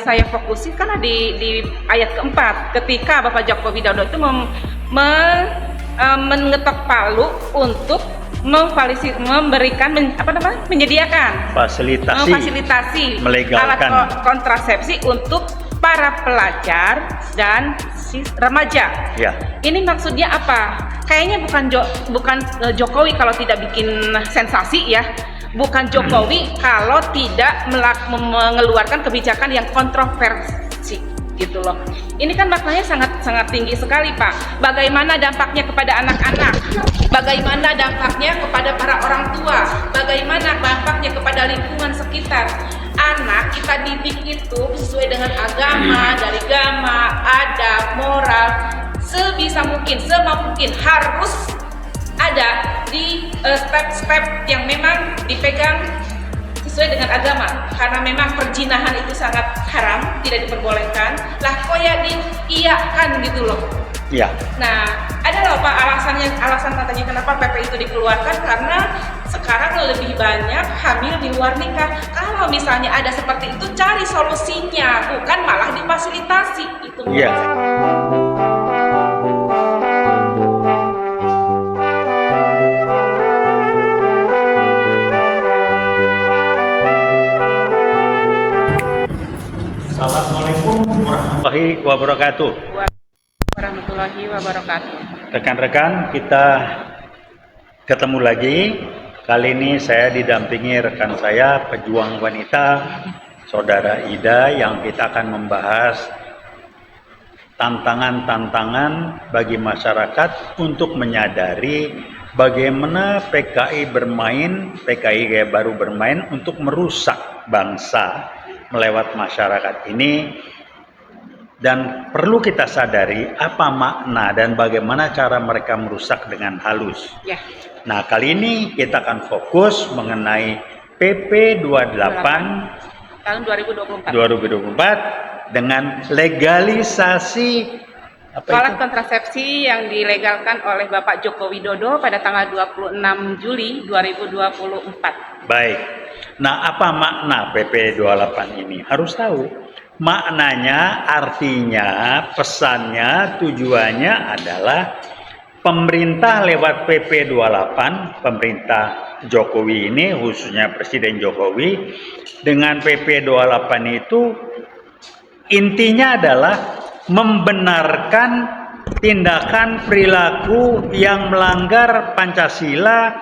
saya fokusin karena di ayat keempat, ketika Bapak Joko Widodo itu mengetok palu untuk menyediakan fasilitasi melegalkan alat kontrasepsi untuk para pelajar dan remaja. Ya. Ini maksudnya apa? Kayaknya bukan Jokowi kalau tidak bikin sensasi ya. Bukan Jokowi kalau tidak mengeluarkan kebijakan yang kontroversi gitu loh. Ini kan maknanya sangat tinggi sekali, Pak. Bagaimana dampaknya kepada anak-anak? Bagaimana dampaknya kepada para orang tua? Bagaimana dampaknya kepada lingkungan sekitar? Anak kita didik itu sesuai dengan agama, dari agama, adab, moral, sebisa mungkin, semampu harus ada di step-step yang memang dipegang sesuai dengan agama, karena memang perzinahan itu sangat haram, tidak diperbolehkan. Lah kok ya diiyakan gitu loh. Iya. Nah, ada loh Pak alasan katanya kenapa PP itu dikeluarkan, karena sekarang lebih banyak hamil di luar nikah. Kalau misalnya ada seperti itu, cari solusinya, bukan malah difasilitasi. Itu Iya. Assalamualaikum warahmatullahi wabarakatuh. Warahmatullahi wabarakatuh. Rekan-rekan, kita ketemu lagi. Kali ini saya didampingi rekan saya, pejuang wanita, Saudara Ida, yang kita akan membahas tantangan-tantangan bagi masyarakat untuk menyadari bagaimana PKI gaya baru bermain untuk merusak bangsa melewat masyarakat ini. Dan perlu kita sadari apa makna dan bagaimana cara mereka merusak dengan halus. Ya. Nah, kali ini kita akan fokus mengenai PP 28 tahun 2024 dengan legalisasi alat kontrasepsi yang dilegalkan oleh Bapak Joko Widodo pada tanggal 26 Juli 2024. Baik. Nah, apa makna PP 28 ini? Harus tahu. Maknanya, artinya, pesannya, tujuannya adalah pemerintah lewat PP 28, pemerintah Jokowi ini, khususnya Presiden Jokowi, dengan PP 28 itu intinya adalah membenarkan tindakan perilaku yang melanggar Pancasila,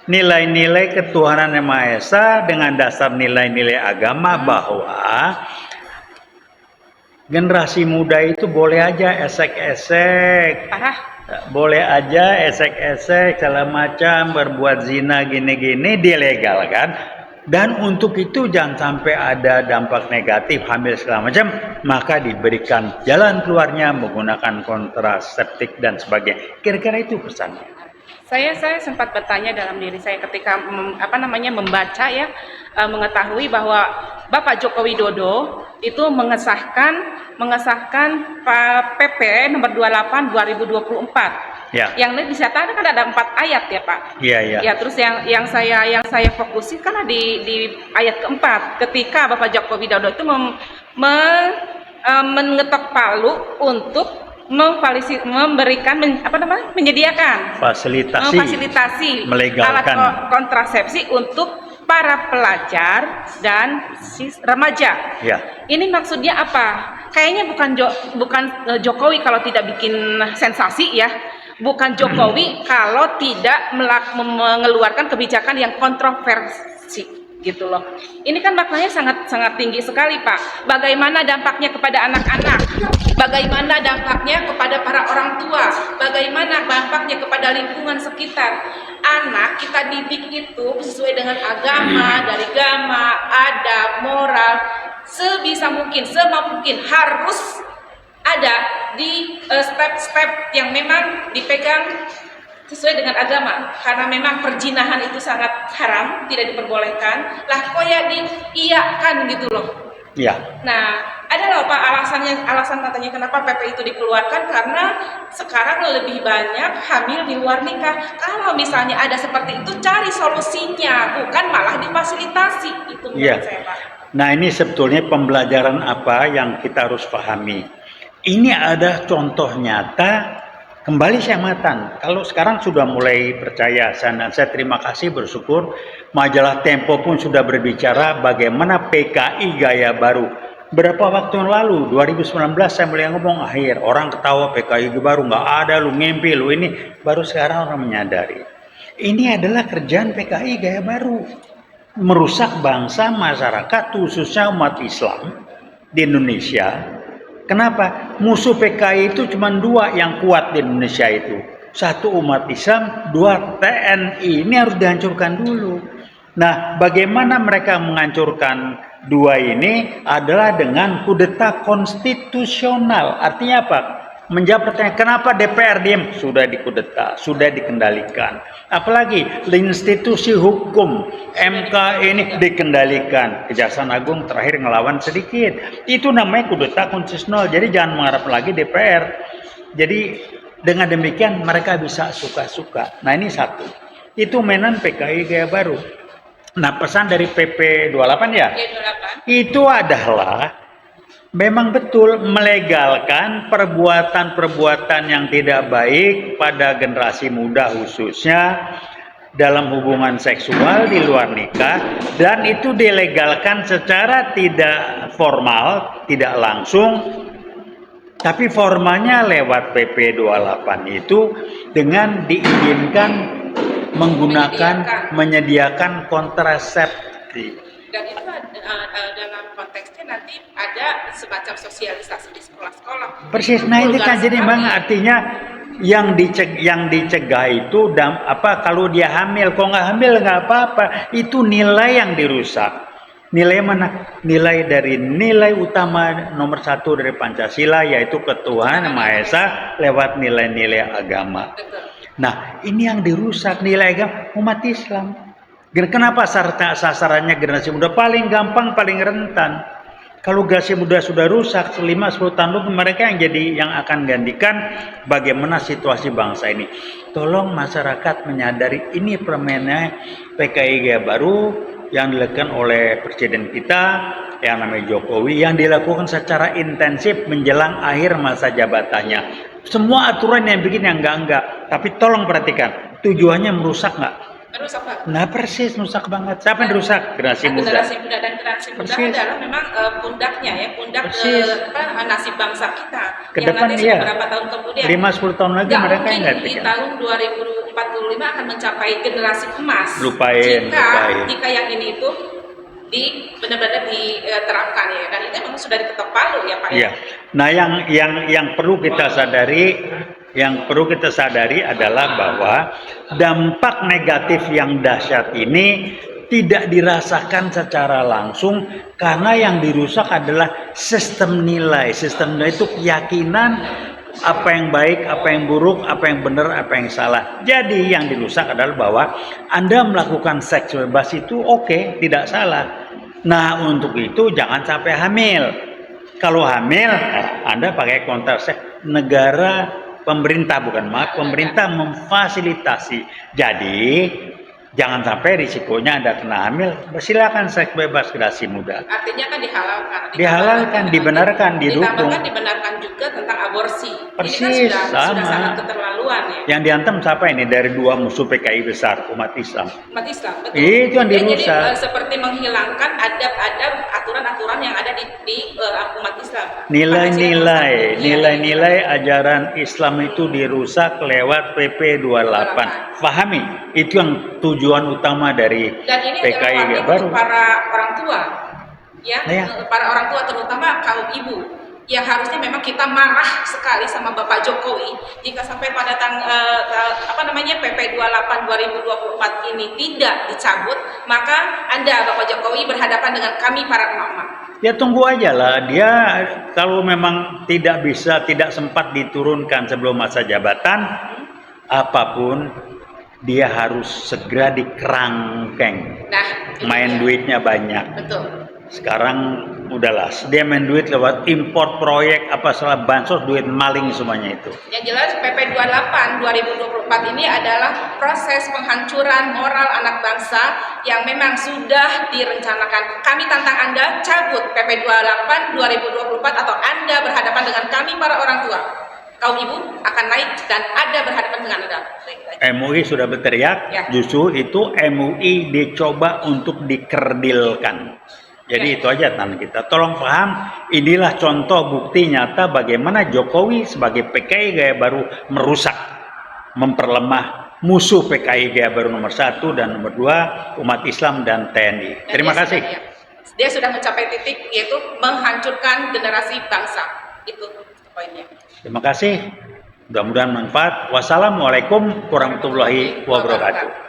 nilai-nilai ketuhanan Yang Maha Esa dengan dasar nilai-nilai agama, bahwa generasi muda itu boleh aja esek-esek, boleh aja esek-esek segala macam, berbuat zina gini-gini, dilegalkan. Dan untuk itu jangan sampai ada dampak negatif, hamil segala macam, maka diberikan jalan keluarnya menggunakan kontraseptik dan sebagainya. Kira-kira itu pesannya. Saya sempat bertanya dalam diri saya ketika membaca ya, mengetahui bahwa Bapak Joko Widodo itu mengesahkan PP nomor 28 2024. Ya. Yang disatakan kan ada 4 ayat ya Pak. Iya, iya. Ya, terus yang saya fokusin karena di ayat keempat, ketika Bapak Joko Widodo itu mengetok palu untuk menyediakan fasilitasi melegalkan alat kontrasepsi untuk para pelajar dan remaja. Ya. Ini maksudnya apa? Kayaknya bukan Jokowi kalau tidak bikin sensasi ya. Bukan Jokowi kalau tidak mengeluarkan kebijakan yang kontroversi gitu loh. Ini kan maknanya sangat tinggi sekali, Pak. Bagaimana dampaknya kepada anak-anak? Bagaimana dampaknya kepada para orang tua? Bagaimana dampaknya kepada lingkungan sekitar? Anak kita didik itu sesuai dengan agama, dari agama, adab, moral, sebisa mungkin, semampu harus ada di step-step yang memang dipegang sesuai dengan agama, karena memang perzinahan itu sangat haram, tidak diperbolehkan. Lah kok ya diiyakan gitu loh. Iya. Nah, ada loh Pak alasan katanya kenapa PP itu dikeluarkan, karena sekarang lebih banyak hamil di luar nikah. Kalau misalnya ada seperti itu, cari solusinya, bukan malah difasilitasi. Itu menurut saya Pak. Nah, ini sebetulnya pembelajaran apa yang kita harus pahami. Ini ada contoh nyata kembali seamatan. Kalau sekarang sudah mulai percaya, saya terima kasih, bersyukur majalah Tempo pun sudah berbicara bagaimana PKI gaya baru. Berapa waktu yang lalu, 2019 saya mulai ngomong, akhir orang ketawa PKI gaya baru, nggak ada, lu ngimpi, lu ini. Baru sekarang orang menyadari. Ini adalah kerjaan PKI gaya baru. Merusak bangsa, masyarakat, khususnya umat Islam di Indonesia. Kenapa? Musuh PKI itu cuma dua yang kuat di Indonesia itu. Satu umat Islam, dua TNI. Ini harus dihancurkan dulu. Nah, bagaimana mereka menghancurkan dua ini adalah dengan kudeta konstitusional. Artinya apa? Menjawab pertanyaan, kenapa DPR diam? Sudah dikudeta, sudah dikendalikan. Apalagi institusi hukum MK ini dikendalikan. Kejaksaan Agung terakhir ngelawan sedikit. Itu namanya kudeta konstitusional. Jadi jangan mengharap lagi DPR. Jadi dengan demikian mereka bisa suka-suka. Nah, ini satu. Itu mainan PKI gaya baru. Nah, pesan dari PP 28 ya. Itu adalah memang betul melegalkan perbuatan-perbuatan yang tidak baik pada generasi muda khususnya dalam hubungan seksual di luar nikah, dan itu dilegalkan secara tidak formal, tidak langsung, tapi formalnya lewat PP 28 itu dengan diizinkan menyediakan kontrasepsi. Dan itu dalam konteksnya nanti ada semacam sosialisasi di sekolah-sekolah. Persis, nah ini kan jadi memang artinya yang dicegah itu kalau dia hamil, kok nggak hamil nggak apa-apa, itu nilai yang dirusak. Nilai mana? Nilai utama nomor 1 dari Pancasila, yaitu ketuhanan Maha Esa lewat nilai-nilai agama. Nah, ini yang dirusak, nilai agama umat Islam. Kenapa sasarannya generasi muda? Paling gampang, paling rentan. Kalau generasi muda sudah rusak, 5-10 tahun lalu mereka yang akan gantikan bagaimana situasi bangsa ini. Tolong masyarakat menyadari ini permennya PKI gaya baru yang dilakukan oleh Presiden kita yang namanya Jokowi, yang dilakukan secara intensif menjelang akhir masa jabatannya. Semua aturan yang bikin yang enggak. Tapi tolong perhatikan, tujuannya merusak nggak? Merusak Pak. Nah, persis merusak banget. Siapa yang rusak? Generasi muda. Generasi muda, dan generasi muda adalah memang pundaknya ya, pundak nasib bangsa kita. Ke yang depan nanti iya. Beberapa tahun kemudian 5-10 tahun lagi mereka yang ganti. Di tahun 2045 akan mencapai generasi emas. Lupain. Jika yang ini itu benar-benar diterapkan ya, dan itu memang sudah diketok palu ya Pak. Iya. Nah, yang perlu kita sadari, adalah bahwa dampak negatif yang dahsyat ini tidak dirasakan secara langsung karena yang dirusak adalah sistem nilai. Sistem nilai itu keyakinan apa yang baik, apa yang buruk, apa yang benar, apa yang salah. Jadi yang dirusak adalah bahwa Anda melakukan seks bebas itu oke, tidak salah. Nah, untuk itu jangan sampai hamil. Kalau hamil, Anda pakai kontrasepsi. Pemerintah memfasilitasi. Jadi jangan sampai risikonya Anda kena hamil. Silakan seks bebas generasi muda. Artinya kan dihalalkan, dibenarkan, didukung. Ditambahkan dibenarkan juga tentang aborsi. Persis, ini kan sudah sangat keterlaluan ya. Yang dihantam siapa ini? Dari dua musuh PKI besar, umat Islam. Umat Islam, betul. Itu yang dirusak. Jadi seperti menghilangkan adab-adab, aturan-aturan yang ada di umat Islam. Nilai-nilai ajaran Islam itu dirusak lewat PP 28. Pahami, itu yang tujuan utama dari PKI gaya baru. Para orang tua, para orang tua terutama kaum ibu, yang harusnya memang kita marah sekali sama Bapak Jokowi jika sampai pada PP 28 2024 ini tidak dicabut, maka Anda Bapak Jokowi berhadapan dengan kami para emak-emak. Ya tunggu aja lah, dia kalau memang tidak sempat diturunkan sebelum masa jabatan, apapun dia harus segera dikerangkeng. Nah, main duitnya banyak. Betul. Sekarang udahlah, dia main duit lewat import proyek apa salah bansos, duit maling semuanya itu. Yang jelas PP 28 2024 ini adalah proses penghancuran moral anak bangsa yang memang sudah direncanakan. Kami tantang Anda cabut PP 28 2024 atau Anda berhadapan dengan kami para orang tua. Kaum ibu akan naik dan Anda berhadapan dengan Anda. MUI sudah berteriak, Ya. justru itu MUI dicoba untuk dikerdilkan. Jadi itu aja tan kita. Tolong paham, inilah contoh bukti nyata bagaimana Jokowi sebagai PKI gaya baru merusak, memperlemah musuh PKI gaya baru nomor 1 dan nomor 2 umat Islam dan TNI. Terima kasih. Dia sudah mencapai titik yaitu menghancurkan generasi bangsa. Itu poinnya. Terima kasih. Mudah-mudahan manfaat. Wassalamualaikum warahmatullahi wabarakatuh.